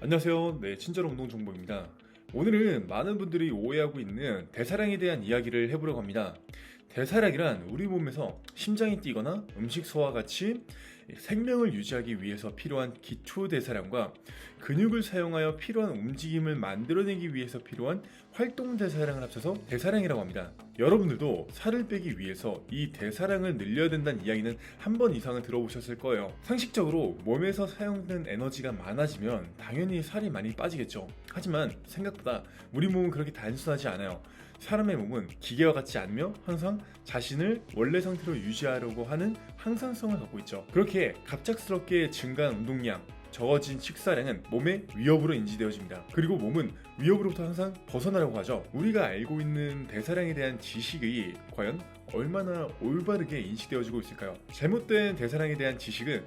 안녕하세요. 네, 친절 운동 정보입니다. 오늘은 많은 분들이 오해하고 있는 대사량에 대한 이야기를 해보려고 합니다. 대사량이란 우리 몸에서 심장이 뛰거나 음식 소화와 같이 생명을 유지하기 위해서 필요한 기초 대사량과 근육을 사용하여 필요한 움직임을 만들어내기 위해서 필요한 활동 대사량을 합쳐서 대사량이라고 합니다. 여러분들도 살을 빼기 위해서 이 대사량을 늘려야 된다는 이야기는 한 번 이상은 들어보셨을 거예요. 상식적으로 몸에서 사용된 에너지가 많아지면 당연히 살이 많이 빠지겠죠. 하지만 생각보다 우리 몸은 그렇게 단순하지 않아요. 사람의 몸은 기계와 같지 않으며 항상 자신을 원래 상태로 유지하려고 하는 항상성을 갖고 있죠. 그렇게 갑작스럽게 증가한 운동량, 적어진 식사량은 몸의 위협으로 인지되어집니다. 그리고 몸은 위협으로부터 항상 벗어나려고 하죠. 우리가 알고 있는 대사량에 대한 지식이 과연 얼마나 올바르게 인식되어지고 있을까요? 잘못된 대사량에 대한 지식은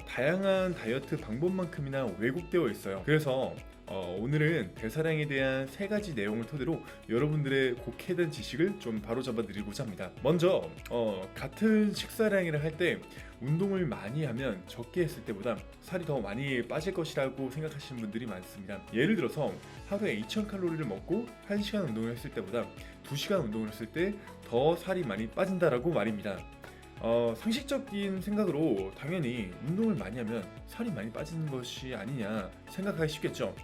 다양한 다이어트 방법만큼이나 왜곡되어 있어요. 그래서 오늘은 대사량에 대한 세 가지 내용을 토대로 여러분들의 곡해된 지식을 좀 바로잡아 드리고자 합니다. 먼저 같은 식사량이라 할 때 운동을 많이 하면 적게 했을 때보다 살이 더 많이 빠질 것이라고 생각하시는 분들이 많습니다. 예를 들어서 하루에 2000칼로리를 먹고 1시간 운동을 했을 때보다 2시간 운동을 했을 때 더 살이 많이 빠진다라고 말입니다. 상식적인 생각으로 당연히 운동을 많이 하면 살이 많이 빠지는 것이 아니냐 생각하기 쉽겠죠.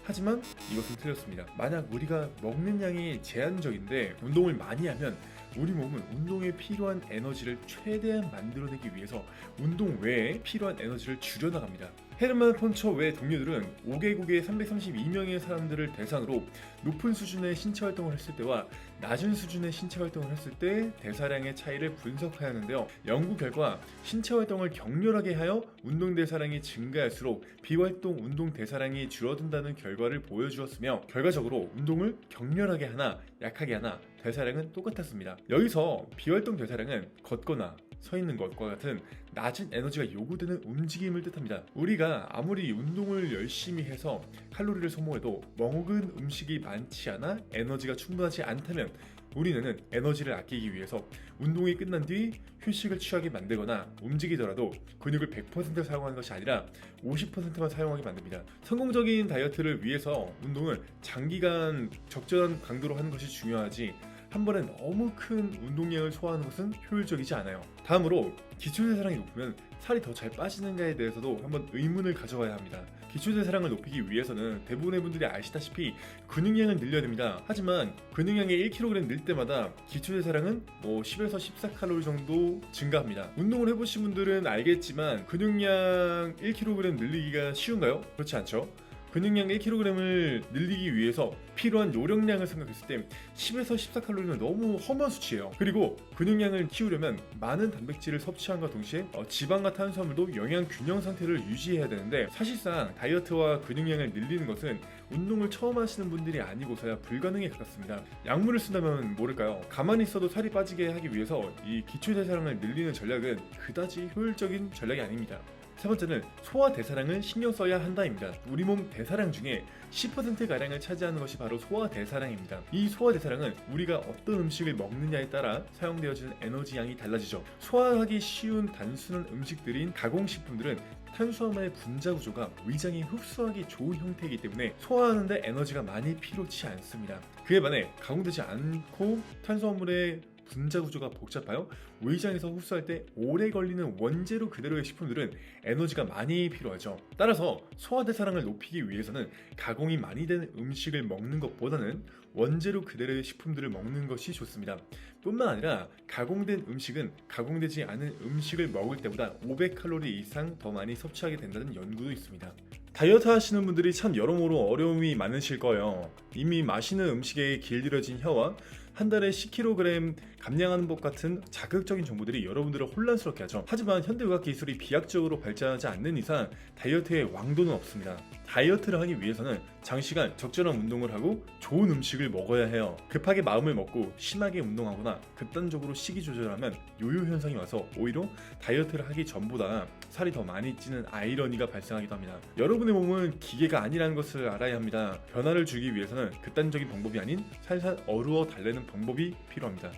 하지만 이것은 틀렸습니다. 만약 우리가 먹는 양이 제한적인데 운동을 많이 하면 우리 몸은 운동에 필요한 에너지를 최대한 만들어내기 위해서 운동 외에 필요한 에너지를 줄여나갑니다. 헤르만 폰처 외 동료들은 5개국의 332명의 사람들을 대상으로 높은 수준의 신체 활동을 했을 때와 낮은 수준의 신체 활동을 했을 때 대사량의 차이를 분석하였는데요. 연구 결과 신체 활동을 격렬하게 하여 운동 대사량이 증가할수록 비활동 운동 대사량이 줄어든다는 결과를 보여주었으며, 결과적으로 운동을 격렬하게 하나 약하게 하나 대사량은 똑같았습니다. 여기서 비활동 대사량은 걷거나 서 있는 것과 같은 낮은 에너지가 요구되는 움직임을 뜻합니다. 우리가 아무리 운동을 열심히 해서 칼로리를 소모해도 먹은 음식이 많지 않아 에너지가 충분하지 않다면 우리는 에너지를 아끼기 위해서 운동이 끝난 뒤 휴식을 취하게 만들거나 움직이더라도 근육을 100% 사용하는 것이 아니라 50%만 사용하게 만듭니다. 성공적인 다이어트를 위해서 운동을 장기간 적절한 강도로 하는 것이 중요하지 한 번에 너무 큰 운동량을 소화하는 것은 효율적이지 않아요. 다음으로 기초대사량이 높으면 살이 더 잘 빠지는가에 대해서도 한번 의문을 가져봐야 합니다. 기초대사량을 높이기 위해서는 대부분의 분들이 아시다시피 근육량을 늘려야 됩니다. 하지만 근육량이 1kg 늘 때마다 기초대사량은 10에서 14칼로리 정도 증가합니다. 운동을 해보신 분들은 알겠지만 근육량 1kg 늘리기가 쉬운가요? 그렇지 않죠? 근육량 1kg을 늘리기 위해서 필요한 요령량을 생각했을 때 10에서 14칼로리는 너무 험한 수치예요. 그리고 근육량을 키우려면 많은 단백질을 섭취함과 동시에 지방과 탄수화물도 영양 균형 상태를 유지해야 되는데, 사실상 다이어트와 근육량을 늘리는 것은 운동을 처음 하시는 분들이 아니고서야 불가능에 가깝습니다. 약물을 쓴다면 모를까요? 가만히 있어도 살이 빠지게 하기 위해서 이 기초대사량을 늘리는 전략은 그다지 효율적인 전략이 아닙니다. 세 번째는 소화 대사량을 신경 써야 한다입니다. 우리 몸 대사량 중에 10%가량을 차지하는 것이 바로 소화 대사량입니다. 이 소화 대사량은 우리가 어떤 음식을 먹느냐에 따라 사용되어지는 에너지 양이 달라지죠. 소화하기 쉬운 단순한 음식들인 가공식품들은 탄수화물의 분자 구조가 위장이 흡수하기 좋은 형태이기 때문에 소화하는데 에너지가 많이 필요치 않습니다. 그에 반해 가공되지 않고 탄수화물의 분자 구조가 복잡하여 위장에서 흡수할 때 오래 걸리는 원재료 그대로의 식품들은 에너지가 많이 필요하죠. 따라서 소화대사량을 높이기 위해서는 가공이 많이 된 음식을 먹는 것보다는 원재료 그대로의 식품들을 먹는 것이 좋습니다. 뿐만 아니라 가공된 음식은 가공되지 않은 음식을 먹을 때보다 500칼로리 이상 더 많이 섭취하게 된다는 연구도 있습니다. 다이어트 하시는 분들이 참 여러모로 어려움이 많으실 거예요. 이미 마시는 음식에 길들여진 혀와 한 달에 10kg 감량하는 법 같은 자극적인 정보들이 여러분들을 혼란스럽게 하죠. 하지만 현대의학 기술이 비약적으로 발전하지 않는 이상 다이어트의 왕도는 없습니다. 다이어트를 하기 위해서는 장시간 적절한 운동을 하고 좋은 음식을 먹어야 해요. 급하게 마음을 먹고 심하게 운동하거나 극단적으로 식이 조절하면 요요 현상이 와서 오히려 다이어트를 하기 전보다 살이 더 많이 찌는 아이러니가 발생하기도 합니다. 여러분의 몸은 기계가 아니라는 것을 알아야 합니다. 변화를 주기 위해서는 극단적인 방법이 아닌 살살 어루어 달래는 방법이 필요합니다.